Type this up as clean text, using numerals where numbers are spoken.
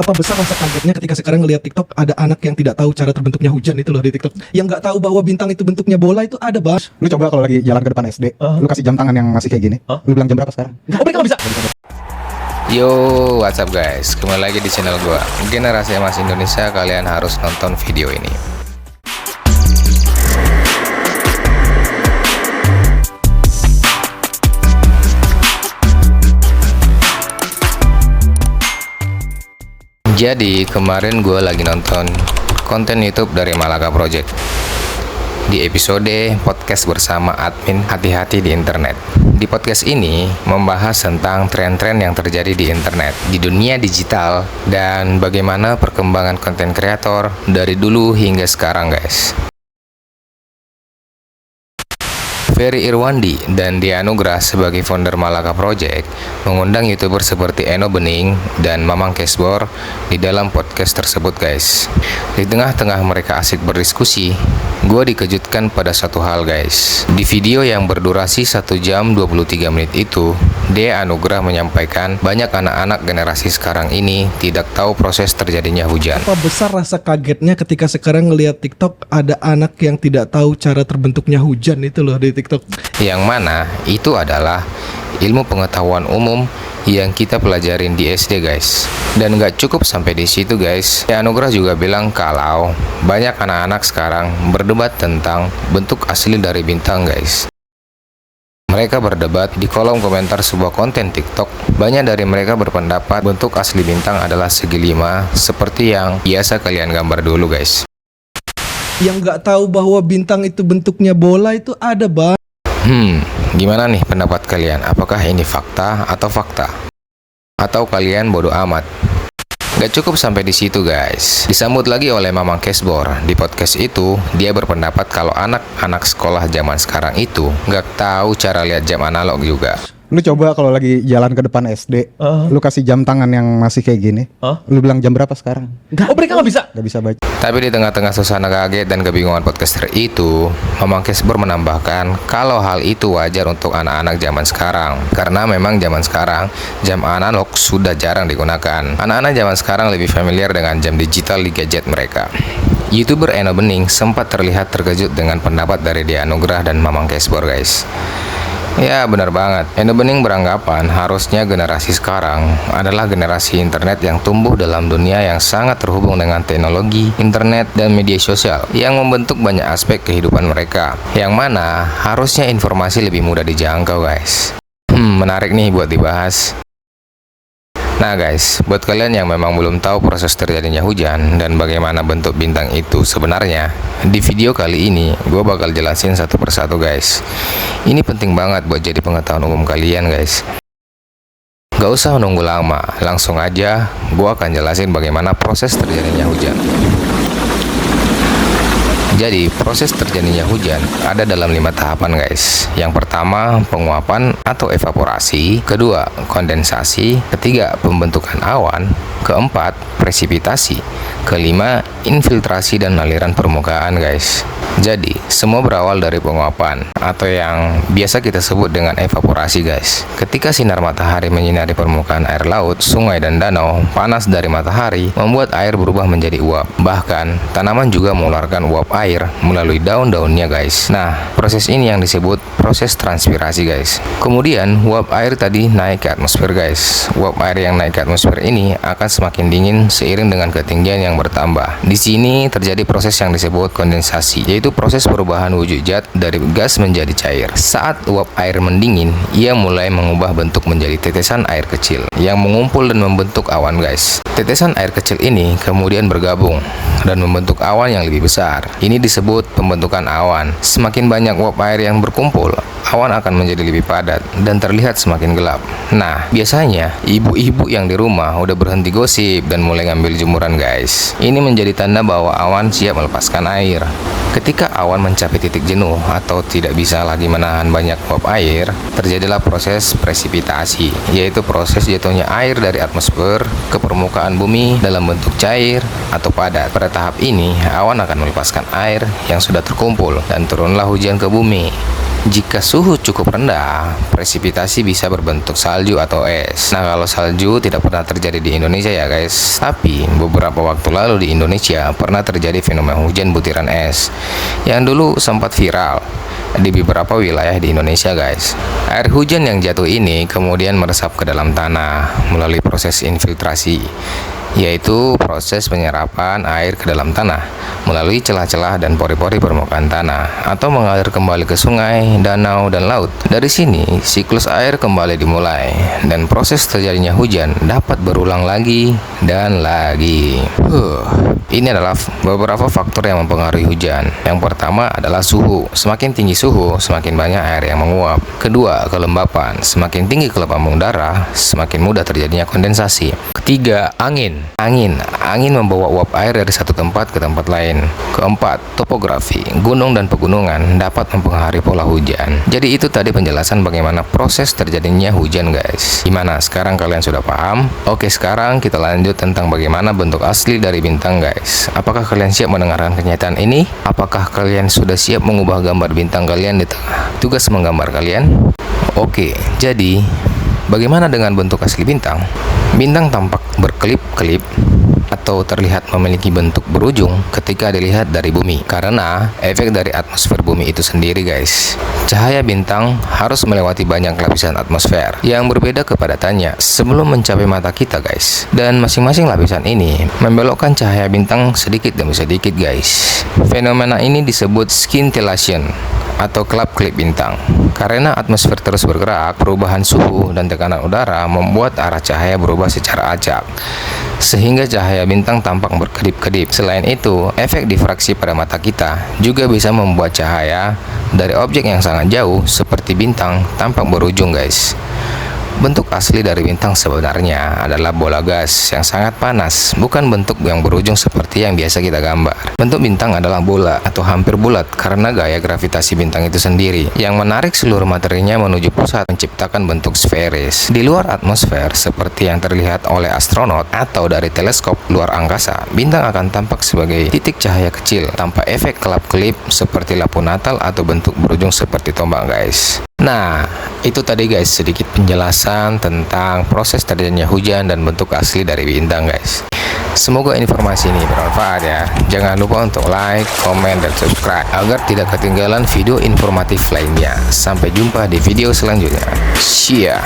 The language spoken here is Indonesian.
Apa besar rasa kagetnya ketika sekarang ngelihat TikTok ada anak yang tidak tahu cara terbentuknya hujan itu loh di TikTok. Yang nggak tahu bahwa bintang itu bentuknya bola itu ada, Bang. Lu coba kalau lagi jalan ke depan SD, lu kasih jam tangan yang masih kayak gini. Lu bilang jam berapa sekarang? Oh, mereka nggak bisa. Yo, what's up guys? Kembali lagi di channel gua. Generasi Emas Indonesia, kalian harus nonton video ini. Jadi kemarin gue lagi nonton konten YouTube dari Malaka Project di episode podcast bersama admin hati-hati di internet. Di podcast ini membahas tentang tren-tren yang terjadi di internet, di dunia digital, dan bagaimana perkembangan konten kreator dari dulu hingga sekarang guys. Ferry Irwandi dan Dia Anugrah sebagai founder Malaka Project mengundang YouTuber seperti Eno Bening dan Mamang Cashbor di dalam podcast tersebut guys. Di tengah-tengah mereka asik berdiskusi, gue dikejutkan pada satu hal guys. Di video yang berdurasi 1 jam 23 menit itu, Dia Anugrah menyampaikan banyak anak-anak generasi sekarang ini tidak tahu proses terjadinya hujan. Apa besar rasa kagetnya ketika sekarang ngelihat TikTok ada anak yang tidak tahu cara terbentuknya hujan itu loh di TikTok. Yang mana itu adalah ilmu pengetahuan umum yang kita pelajarin di SD guys. Dan gak cukup sampai di situ guys, Dia Anugrah juga bilang kalau banyak anak-anak sekarang berdebat tentang bentuk asli dari bintang guys. Mereka berdebat di kolom komentar sebuah konten TikTok. Banyak dari mereka berpendapat bentuk asli bintang adalah segi 5 seperti yang biasa kalian gambar dulu guys. Yang nggak tahu bahwa bintang itu bentuknya bola itu ada, Bang. Gimana nih pendapat kalian? Apakah ini fakta atau fakta? Atau kalian bodoh amat? Gak cukup sampai di situ guys. Disambut lagi oleh Mamang Cashbor. Di podcast itu, dia berpendapat kalau anak-anak sekolah zaman sekarang itu gak tahu cara lihat jam analog juga. Lu coba kalau lagi jalan ke depan SD, lu kasih jam tangan yang masih kayak gini. Lu bilang jam berapa sekarang? Oh, mereka nggak bisa. Gak bisa baca. Tapi di tengah-tengah suasana kaget dan kebingungan podcaster itu, Mamang Cashbor menambahkan kalau hal itu wajar untuk anak-anak zaman sekarang. Karena memang zaman sekarang, jam analog sudah jarang digunakan. Anak-anak zaman sekarang lebih familiar dengan jam digital di gadget mereka. YouTuber Eno Bening sempat terlihat terkejut dengan pendapat dari Dia Anugrah dan Mamang Cashbor guys. Ya benar banget, Eno Bening beranggapan harusnya generasi sekarang adalah generasi internet yang tumbuh dalam dunia yang sangat terhubung dengan teknologi, internet, dan media sosial yang membentuk banyak aspek kehidupan mereka, yang mana harusnya informasi lebih mudah dijangkau guys. Menarik nih buat dibahas. Nah guys, buat kalian yang memang belum tahu proses terjadinya hujan dan bagaimana bentuk bintang itu sebenarnya, di video kali ini gue bakal jelasin satu persatu guys. Ini penting banget buat jadi pengetahuan umum kalian guys. Gak usah nunggu lama, langsung aja gue akan jelasin bagaimana proses terjadinya hujan. Jadi, proses terjadinya hujan ada dalam 5 tahapan guys. Yang pertama, penguapan atau evaporasi. Kedua, kondensasi. Ketiga, pembentukan awan. Keempat, presipitasi. Kelima, infiltrasi dan aliran permukaan guys. Jadi, semua berawal dari penguapan atau yang biasa kita sebut dengan evaporasi guys. Ketika sinar matahari menyinari permukaan air laut, sungai dan danau, panas dari matahari membuat air berubah menjadi uap. Bahkan, tanaman juga mengeluarkan uap air melalui daun-daunnya guys. Nah, proses ini yang disebut proses transpirasi guys. Kemudian, uap air tadi naik ke atmosfer guys. Uap air yang naik ke atmosfer ini akan semakin dingin seiring dengan ketinggian yang bertambah. Di sini terjadi proses yang disebut kondensasi, yaitu proses perubahan wujud zat dari gas menjadi cair. Saat uap air mendingin, ia mulai mengubah bentuk menjadi tetesan air kecil yang mengumpul dan membentuk awan guys. Tetesan air kecil ini kemudian bergabung dan membentuk awan yang lebih besar. Ini disebut pembentukan awan. Semakin banyak uap air yang berkumpul, awan akan menjadi lebih padat dan terlihat semakin gelap. Nah, biasanya ibu-ibu yang di rumah udah berhenti gosip dan mulai ngambil jemuran guys. Ini menjadi tanda bahwa awan siap melepaskan air. Ketika awan mencapai titik jenuh atau tidak bisa lagi menahan banyak uap air, terjadilah proses presipitasi, yaitu proses jatuhnya air dari atmosfer ke permukaan bumi dalam bentuk cair atau padat. Pada tahap ini, awan akan melepaskan air yang sudah terkumpul dan turunlah hujan ke bumi. Jika suhu cukup rendah, presipitasi bisa berbentuk salju atau es. Nah, kalau salju tidak pernah terjadi di Indonesia ya guys. Tapi beberapa waktu lalu di Indonesia pernah terjadi fenomena hujan butiran es yang dulu sempat viral di beberapa wilayah di Indonesia guys. Air hujan yang jatuh ini kemudian meresap ke dalam tanah melalui proses infiltrasi, yaitu proses penyerapan air ke dalam tanah melalui celah-celah dan pori-pori permukaan tanah atau mengalir kembali ke sungai, danau, dan laut. Dari sini, siklus air kembali dimulai dan proses terjadinya hujan dapat berulang lagi dan lagi. Ini adalah beberapa faktor yang mempengaruhi hujan. Yang pertama adalah suhu. Semakin tinggi suhu, semakin banyak air yang menguap. Kedua, kelembapan. Semakin tinggi kelembapan udara, semakin mudah terjadinya kondensasi. Ketiga, angin. Angin membawa uap air dari satu tempat ke tempat lain. Keempat, topografi. Gunung dan pegunungan dapat mempengaruhi pola hujan. Jadi itu tadi penjelasan bagaimana proses terjadinya hujan guys. Gimana? Sekarang kalian sudah paham? Oke, sekarang kita lanjut tentang bagaimana bentuk asli dari bintang guys. Apakah kalian siap mendengarkan kenyataan ini? Apakah kalian sudah siap mengubah gambar bintang kalian di tengah tugas menggambar kalian? Oke, jadi bagaimana dengan bentuk asli bintang? Bintang tampak berkelip-kelip atau terlihat memiliki bentuk berujung ketika dilihat dari bumi karena efek dari atmosfer bumi itu sendiri guys. Cahaya bintang harus melewati banyak lapisan atmosfer yang berbeda kepadatannya sebelum mencapai mata kita guys, dan masing-masing lapisan ini membelokkan cahaya bintang sedikit demi sedikit guys. Fenomena ini disebut scintillation atau kelap-kelip bintang. Karena atmosfer terus bergerak, perubahan suhu dan tekanan udara membuat arah cahaya berubah secara acak, sehingga cahaya bintang tampak berkedip-kedip. Selain itu, efek difraksi pada mata kita juga bisa membuat cahaya dari objek yang sangat jauh seperti bintang tampak berujung guys. Bentuk asli dari bintang sebenarnya adalah bola gas yang sangat panas, bukan bentuk yang berujung seperti yang biasa kita gambar. Bentuk bintang adalah bola atau hampir bulat karena gaya gravitasi bintang itu sendiri yang menarik seluruh materinya menuju pusat, menciptakan bentuk sferis. Di luar atmosfer, seperti yang terlihat oleh astronot atau dari teleskop luar angkasa, bintang akan tampak sebagai titik cahaya kecil tanpa efek kelap-kelip seperti lampu Natal atau bentuk berujung seperti tombak guys. Nah, itu tadi guys sedikit penjelasan tentang proses terjadinya hujan dan bentuk asli dari bintang guys. Semoga informasi ini bermanfaat ya. Jangan lupa untuk like, komen, dan subscribe agar tidak ketinggalan video informatif lainnya. Sampai jumpa di video selanjutnya. See ya.